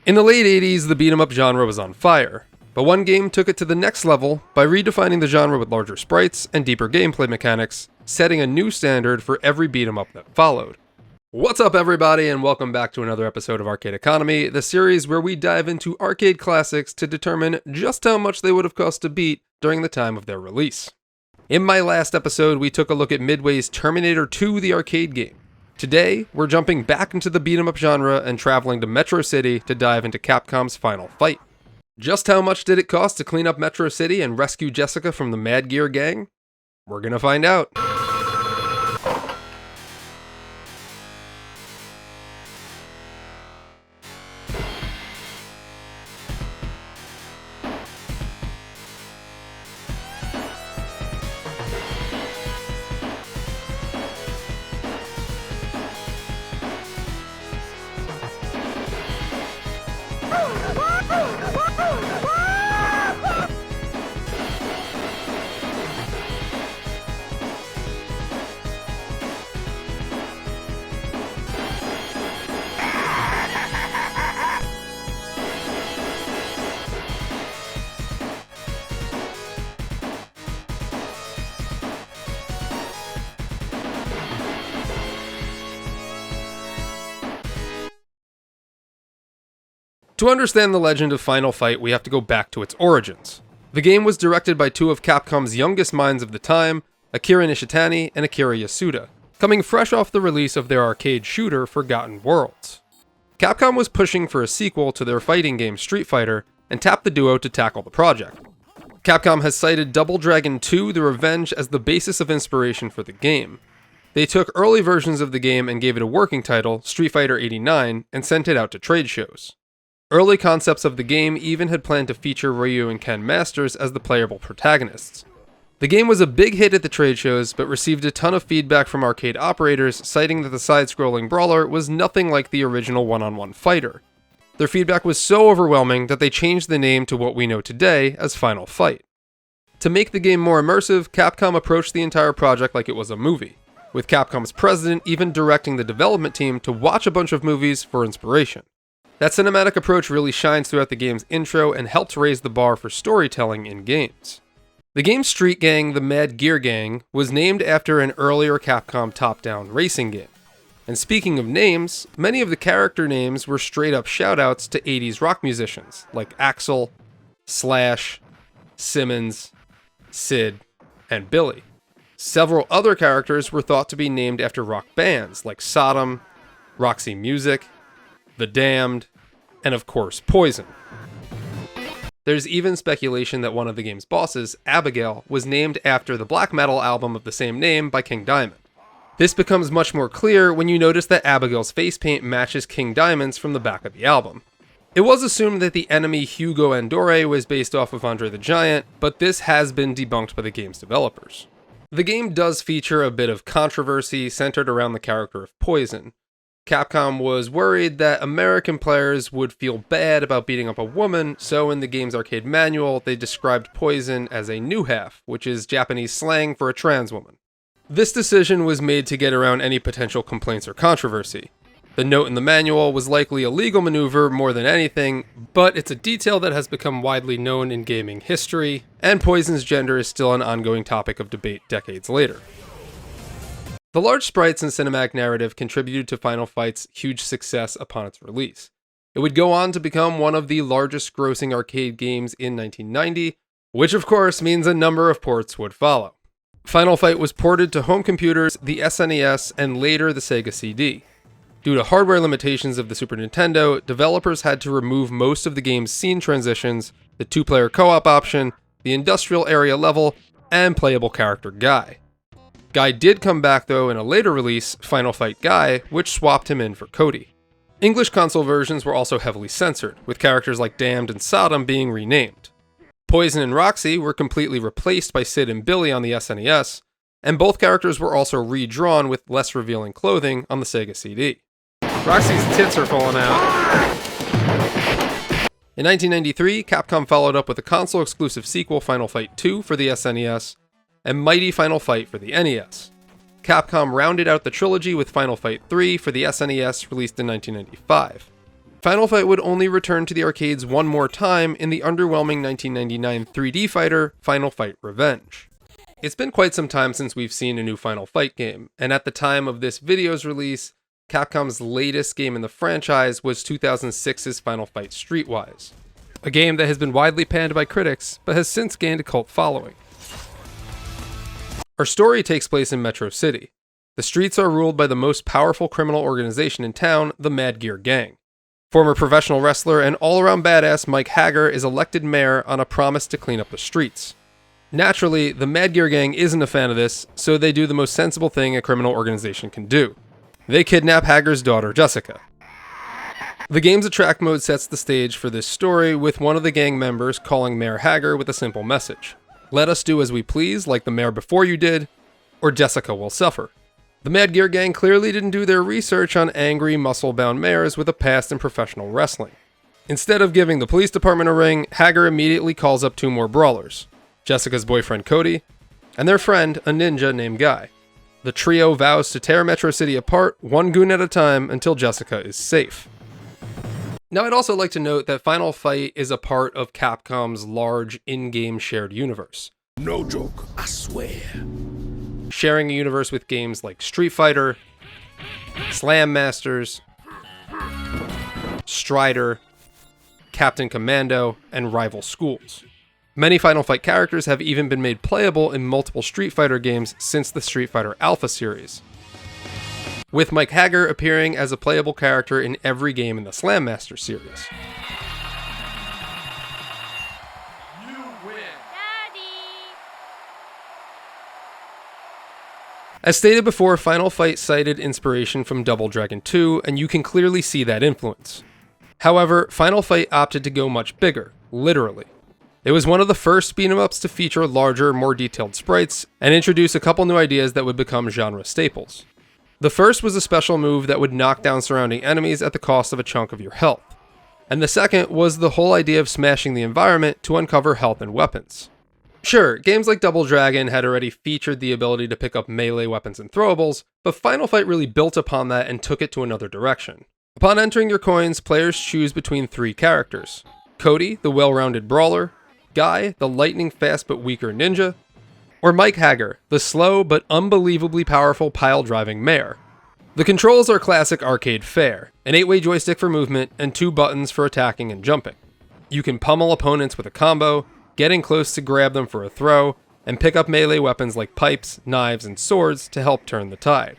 In the late 80s, the beat-em-up genre was on fire, but one game took it to the next level by redefining the genre with larger sprites and deeper gameplay mechanics, setting a new standard for every beat-em-up that followed. What's up everybody, and welcome back to another episode of Arcade Economy, the series where we dive into arcade classics to determine just how much they would have cost to beat during the time of their release. In my last episode, we took a look at Midway's Terminator 2, the arcade game. Today, we're jumping back into the beat-em-up genre and traveling to Metro City to dive into Capcom's Final Fight. Just how much did it cost to clean up Metro City and rescue Jessica from the Mad Gear gang? We're gonna find out. To understand the legend of Final Fight, we have to go back to its origins. The game was directed by two of Capcom's youngest minds of the time, Akira Nishitani and Akira Yasuda, coming fresh off the release of their arcade shooter Forgotten Worlds. Capcom was pushing for a sequel to their fighting game Street Fighter, and tapped the duo to tackle the project. Capcom has cited Double Dragon 2: The Revenge as the basis of inspiration for the game. They took early versions of the game and gave it a working title, Street Fighter 89, and sent it out to trade shows. Early concepts of the game even had planned to feature Ryu and Ken Masters as the playable protagonists. The game was a big hit at the trade shows, but received a ton of feedback from arcade operators, citing that the side-scrolling brawler was nothing like the original one-on-one fighter. Their feedback was so overwhelming that they changed the name to what we know today as Final Fight. To make the game more immersive, Capcom approached the entire project like it was a movie, with Capcom's president even directing the development team to watch a bunch of movies for inspiration. That cinematic approach really shines throughout the game's intro and helps raise the bar for storytelling in games. The game's street gang, the Mad Gear Gang, was named after an earlier Capcom top-down racing game. And speaking of names, many of the character names were straight-up shoutouts to 80s rock musicians like Axl, Slash, Simmons, Sid, and Billy. Several other characters were thought to be named after rock bands like Sodom, Roxy Music, The Damned, and of course, Poison. There's even speculation that one of the game's bosses, Abigail, was named after the black metal album of the same name by King Diamond. This becomes much more clear when you notice that Abigail's face paint matches King Diamond's from the back of the album. It was assumed that the enemy Hugo Andore was based off of Andre the Giant, but this has been debunked by the game's developers. The game does feature a bit of controversy centered around the character of Poison. Capcom was worried that American players would feel bad about beating up a woman, so in the game's arcade manual, they described Poison as a new half, which is Japanese slang for a trans woman. This decision was made to get around any potential complaints or controversy. The note in the manual was likely a legal maneuver more than anything, but it's a detail that has become widely known in gaming history, and Poison's gender is still an ongoing topic of debate decades later. The large sprites and cinematic narrative contributed to Final Fight's huge success upon its release. It would go on to become one of the largest grossing arcade games in 1990, which of course means a number of ports would follow. Final Fight was ported to home computers, the SNES, and later the Sega CD. Due to hardware limitations of the Super Nintendo, developers had to remove most of the game's scene transitions, the two-player co-op option, the industrial area level, and playable character Guy. Guy did come back though in a later release, Final Fight Guy, which swapped him in for Cody. English console versions were also heavily censored, with characters like Damned and Sodom being renamed. Poison and Roxy were completely replaced by Sid and Billy on the SNES, and both characters were also redrawn with less revealing clothing on the Sega CD. Roxy's tits are falling out. In 1993, Capcom followed up with a console-exclusive sequel, Final Fight 2, for the SNES, and Mighty Final Fight for the NES. Capcom rounded out the trilogy with Final Fight 3 for the SNES, released in 1995. Final Fight would only return to the arcades one more time in the underwhelming 1999 3D fighter, Final Fight Revenge. It's been quite some time since we've seen a new Final Fight game, and at the time of this video's release, Capcom's latest game in the franchise was 2006's Final Fight Streetwise, a game that has been widely panned by critics, but has since gained a cult following. Our story takes place in Metro City. The streets are ruled by the most powerful criminal organization in town, the Mad Gear Gang. Former professional wrestler and all-around badass Mike Haggar is elected mayor on a promise to clean up the streets. Naturally, the Mad Gear Gang isn't a fan of this, so they do the most sensible thing a criminal organization can do. They kidnap Haggar's daughter, Jessica. The game's attract mode sets the stage for this story, with one of the gang members calling Mayor Haggar with a simple message. Let us do as we please, like the mayor before you did, or Jessica will suffer. The Mad Gear Gang clearly didn't do their research on angry, muscle-bound mayors with a past in professional wrestling. Instead of giving the police department a ring, Haggar immediately calls up two more brawlers, Jessica's boyfriend Cody, and their friend, a ninja named Guy. The trio vows to tear Metro City apart, one goon at a time, until Jessica is safe. Now, I'd also like to note that Final Fight is a part of Capcom's large in-game shared universe. No joke, I swear. Sharing a universe with games like Street Fighter, Slam Masters, Strider, Captain Commando, and Rival Schools. Many Final Fight characters have even been made playable in multiple Street Fighter games since the Street Fighter Alpha series, with Mike Haggar appearing as a playable character in every game in the Slam Master series. As stated before, Final Fight cited inspiration from Double Dragon 2, and you can clearly see that influence. However, Final Fight opted to go much bigger, literally. It was one of the first beat-em-ups to feature larger, more detailed sprites, and introduce a couple new ideas that would become genre staples. The first was a special move that would knock down surrounding enemies at the cost of a chunk of your health. And the second was the whole idea of smashing the environment to uncover health and weapons. Sure, games like Double Dragon had already featured the ability to pick up melee weapons and throwables, but Final Fight really built upon that and took it to another direction. Upon entering your coins, players choose between three characters: Cody, the well-rounded brawler; Guy, the lightning-fast but weaker ninja; or Mike Haggar, the slow but unbelievably powerful pile-driving mayor. The controls are classic arcade fare, an 8-way joystick for movement and 2 buttons for attacking and jumping. You can pummel opponents with a combo, getting close to grab them for a throw, and pick up melee weapons like pipes, knives, and swords to help turn the tide.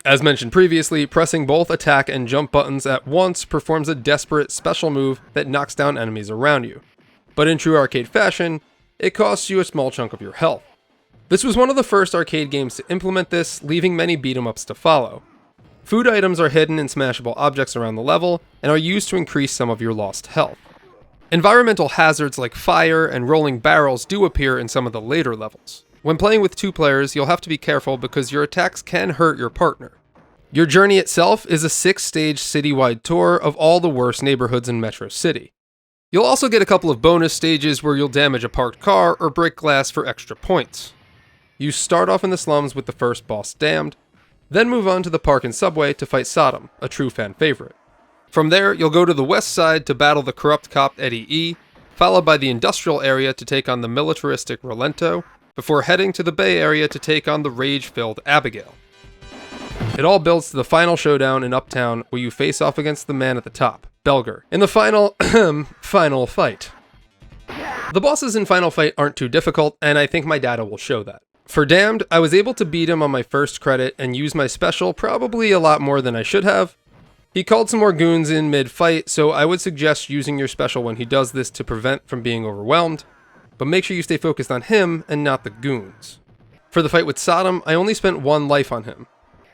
As mentioned previously, pressing both attack and jump buttons at once performs a desperate special move that knocks down enemies around you. But in true arcade fashion, it costs you a small chunk of your health. This was one of the first arcade games to implement this, leaving many beat-em-ups to follow. Food items are hidden in smashable objects around the level, and are used to increase some of your lost health. Environmental hazards like fire and rolling barrels do appear in some of the later levels. When playing with 2 players, you'll have to be careful because your attacks can hurt your partner. Your journey itself is a 6-stage citywide tour of all the worst neighborhoods in Metro City. You'll also get a couple of bonus stages where you'll damage a parked car or break glass for extra points. You start off in the slums with the first boss Damned, then move on to the park and subway to fight Sodom, a true fan favorite. From there, you'll go to the west side to battle the corrupt cop Eddie E., followed by the industrial area to take on the militaristic Rolento, before heading to the Bay Area to take on the rage-filled Abigail. It all builds to the final showdown in Uptown, where you face off against the man at the top, Belger, in the final fight. The bosses in Final Fight aren't too difficult, and I think my data will show that. For Damned, I was able to beat him on my first credit and use my special probably a lot more than I should have. He called some more goons in mid-fight, so I would suggest using your special when he does this to prevent from being overwhelmed, but make sure you stay focused on him and not the goons. For the fight with Sodom, I only spent 1 life on him.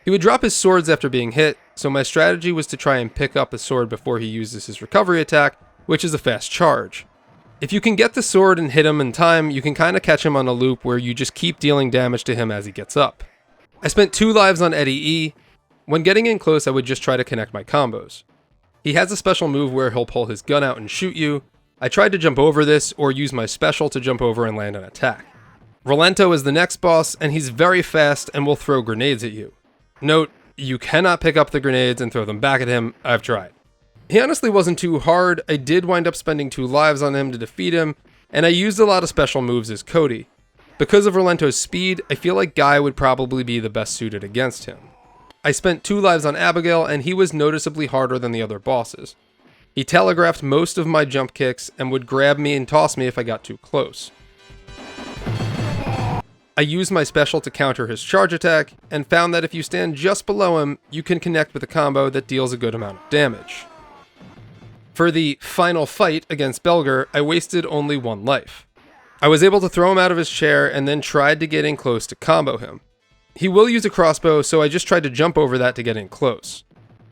He would drop his swords after being hit, so my strategy was to try and pick up the sword before he uses his recovery attack, which is a fast charge. If you can get the sword and hit him in time, you can kinda catch him on a loop where you just keep dealing damage to him as he gets up. I spent 2 lives on Eddie E. When getting in close, I would just try to connect my combos. He has a special move where he'll pull his gun out and shoot you. I tried to jump over this, or use my special to jump over and land an attack. Rolento is the next boss, and he's very fast and will throw grenades at you. Note, you cannot pick up the grenades and throw them back at him. I've tried. He honestly wasn't too hard. I did wind up spending 2 lives on him to defeat him, and I used a lot of special moves as Cody. Because of Rolento's speed, I feel like Guy would probably be the best suited against him. I spent 2 lives on Abigail, and he was noticeably harder than the other bosses. He telegraphed most of my jump kicks and would grab me and toss me if I got too close. I used my special to counter his charge attack, and found that if you stand just below him, you can connect with a combo that deals a good amount of damage. For the final fight against Belger, I wasted only 1 life. I was able to throw him out of his chair and then tried to get in close to combo him. He will use a crossbow, so I just tried to jump over that to get in close.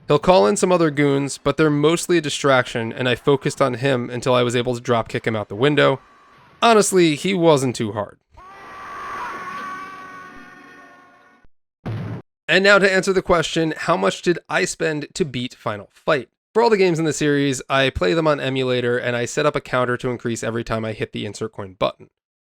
He'll call in some other goons, but they're mostly a distraction, and I focused on him until I was able to drop kick him out the window. Honestly, he wasn't too hard. And now to answer the question, how much did I spend to beat Final Fight? For all the games in the series, I play them on emulator, and I set up a counter to increase every time I hit the insert coin button.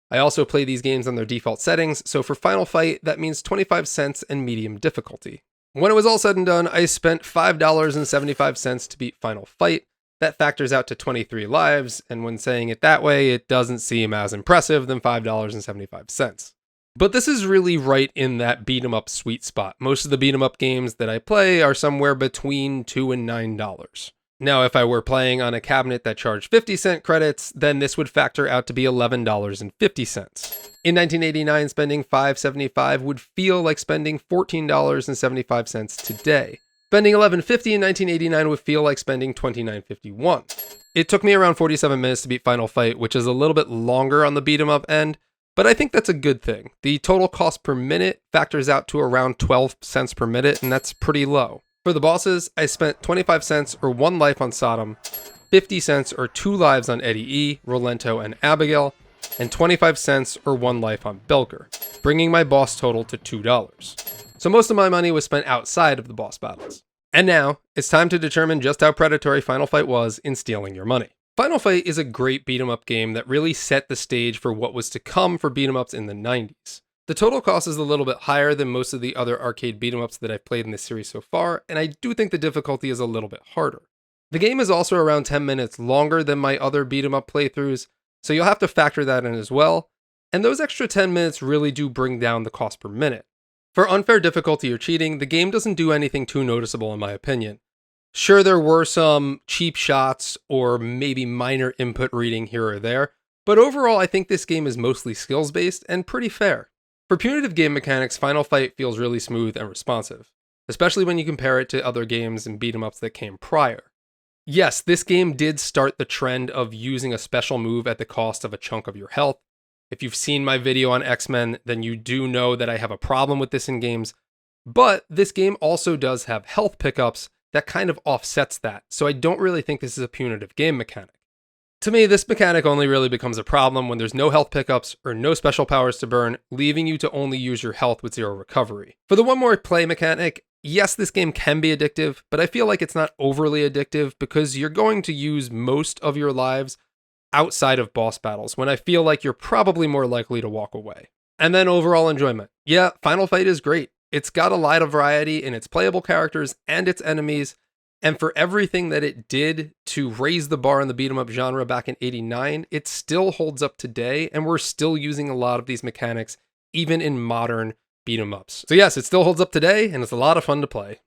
I also play these games on their default settings, so for Final Fight, that means 25 cents and medium difficulty. When it was all said and done, I spent $5.75 to beat Final Fight. That factors out to 23 lives, and when saying it that way, it doesn't seem as impressive than $5.75. But this is really right in that beat 'em up sweet spot. Most of the beat 'em up games that I play are somewhere between $2 and $9. Now, if I were playing on a cabinet that charged 50-cent credits, then this would factor out to be $11.50. In 1989, spending $5.75 would feel like spending $14.75 today. Spending $11.50 in 1989 would feel like spending $29.51. It took me around 47 minutes to beat Final Fight, which is a little bit longer on the beat 'em up end, but I think that's a good thing. The total cost per minute factors out to around 12 cents per minute, and that's pretty low. For the bosses, I spent 25 cents or 1 life on Sodom, 50 cents or 2 lives on Eddie E, Rolento, and Abigail, and 25 cents or 1 life on Belger, bringing my boss total to $2. So most of my money was spent outside of the boss battles. And now, it's time to determine just how predatory Final Fight was in stealing your money. Final Fight is a great beat 'em up game that really set the stage for what was to come for beat 'em ups in the 90s. The total cost is a little bit higher than most of the other arcade beat 'em ups that I've played in this series so far, and I do think the difficulty is a little bit harder. The game is also around 10 minutes longer than my other beat 'em up playthroughs, so you'll have to factor that in as well, and those extra 10 minutes really do bring down the cost per minute. For unfair difficulty or cheating, the game doesn't do anything too noticeable in my opinion. Sure, there were some cheap shots or maybe minor input reading here or there, but overall I think this game is mostly skills-based and pretty fair. For punitive game mechanics, Final Fight feels really smooth and responsive, especially when you compare it to other games and beat-em-ups that came prior. Yes, this game did start the trend of using a special move at the cost of a chunk of your health. If you've seen my video on X-Men, then you do know that I have a problem with this in games, but this game also does have health pickups that kind of offsets that, so I don't really think this is a punitive game mechanic. To me, this mechanic only really becomes a problem when there's no health pickups or no special powers to burn, leaving you to only use your health with 0 recovery. For the one more play mechanic, yes, this game can be addictive, but I feel like it's not overly addictive because you're going to use most of your lives outside of boss battles, when I feel like you're probably more likely to walk away. And then overall enjoyment. Yeah, Final Fight is great. It's got a lot of variety in its playable characters and its enemies, and for everything that it did to raise the bar in the beat 'em up genre back in '89, it still holds up today, and we're still using a lot of these mechanics even in modern beat 'em ups. So yes, it still holds up today, and it's a lot of fun to play.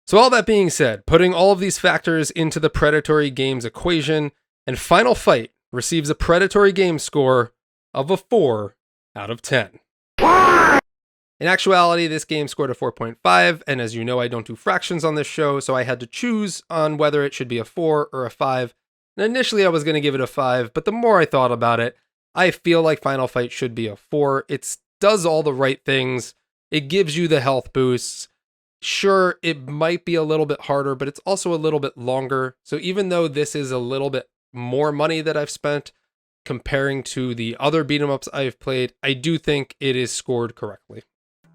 So all that being said, putting all of these factors into the Predatory games equation, and Final Fight receives a Predatory game score of a 4 out of 10. In actuality, this game scored a 4.5, and as you know, I don't do fractions on this show, so I had to choose on whether it should be a 4 or a 5. And initially I was going to give it a 5, but the more I thought about it, I feel like Final Fight should be a 4. It does all the right things. It gives you the health boosts. Sure, it might be a little bit harder, but it's also a little bit longer. So even though this is a little bit more money that I've spent comparing to the other beat 'em ups I've played, I do think it is scored correctly.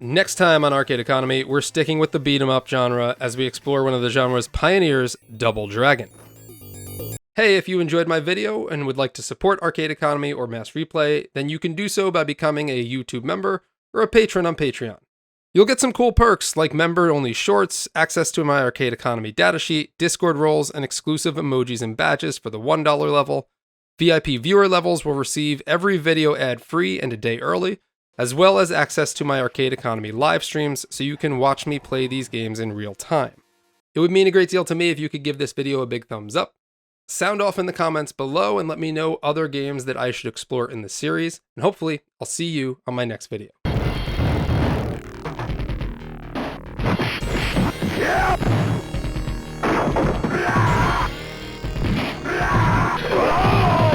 Next time on Arcade Economy, we're sticking with the beat 'em up genre as we explore one of the genre's pioneers, Double Dragon. Hey, if you enjoyed my video and would like to support Arcade Economy or Mass Replay, then you can do so by becoming a YouTube member or a patron on Patreon. You'll get some cool perks like member-only shorts, access to my arcade economy datasheet, Discord roles, and exclusive emojis and badges for the $1 level. VIP viewer levels will receive every video ad-free and a day early, as well as access to my arcade economy live streams so you can watch me play these games in real time. It would mean a great deal to me if you could give this video a big thumbs up. Sound off in the comments below and let me know other games that I should explore in the series, and hopefully I'll see you on my next video.